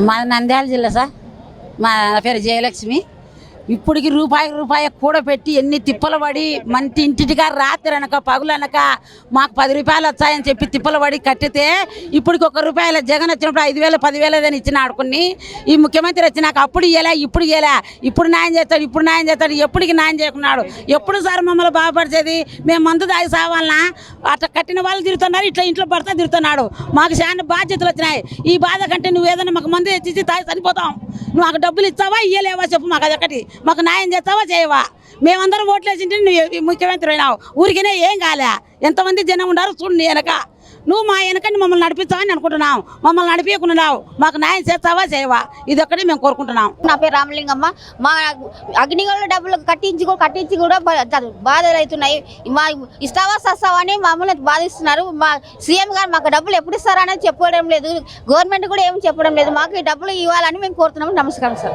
మా నంద్యాల జిల్లా సార్. మా పేరు జయలక్ష్మి. ఇప్పటికి రూపాయి కూడా పెట్టి ఎన్ని తిప్పలు పడి మంచి ఇంటిగా రాత్రి అనక పగులనక మాకు 10 రూపాయలు వచ్చాయని చెప్పి తిప్పలు పడి కట్టితే ఇప్పటికి ₹1 జగన్ వచ్చినప్పుడు 5,000 10,000 అని ఇచ్చిన ఆడుకుని ఈ ముఖ్యమంత్రి వచ్చినాక అప్పుడు ఇయ్యలే ఇప్పుడు ఇయ్యలే. ఇప్పుడు న్యాయం చేస్తాడు ఎప్పటికి న్యాయం చేయకున్నాడు. ఎప్పుడు సార్ మమ్మల్ని బాగుపరిచేది? మేము మందు దాగి సావాలన్నా? అట్లా కట్టిన వాళ్ళు తిరుగుతున్నారు, ఇట్లా ఇంట్లో పడతా తిరుగుతున్నాడు. మాకు చాలా బాధ్యతలు వచ్చినాయి. ఈ బాధ కంటే నువ్వు ఏదైనా మాకు మందు తెచ్చి తాగి చనిపోతాం. నువ్వు మాకు డబ్బులు ఇస్తావా ఇయ్యలేవా చెప్పు. మాకు అదొకటి, మాకు న్యాయం చేస్తావా చేయవా? మేమందరం ఓట్లు వేసింటే నువ్వు ముఖ్యమంత్రి అయినావు, ఊరికనే ఏం కాలే. ఎంతమంది జనం ఉన్నారు చూడు నీ వెనక. నువ్వు మా వెనకని మమ్మల్ని నడిపిస్తావని అనుకుంటున్నావు, మమ్మల్ని నడిపించుకున్నావు. మాకు న్యాయం చేస్తావా చేయవా? ఇది ఒక్కటి మేము కోరుకుంటున్నాం. నా పేరు రామలింగమ్మ. మా అగ్నిగోళ డబ్బులు కట్టించి కూడా బాధలు అవుతున్నాయి. మా ఇస్తావా సస్తావా అని మమ్మల్ని బాధిస్తున్నారు. మా సీఎం గారు మాకు డబ్బులు ఎప్పుడు ఇస్తారనేది చెప్పడం లేదు. గవర్నమెంట్ కూడా ఏమి చెప్పడం లేదు. మాకు ఈ డబ్బులు ఇవ్వాలని మేము కోరుతున్నాము. నమస్కారం సార్.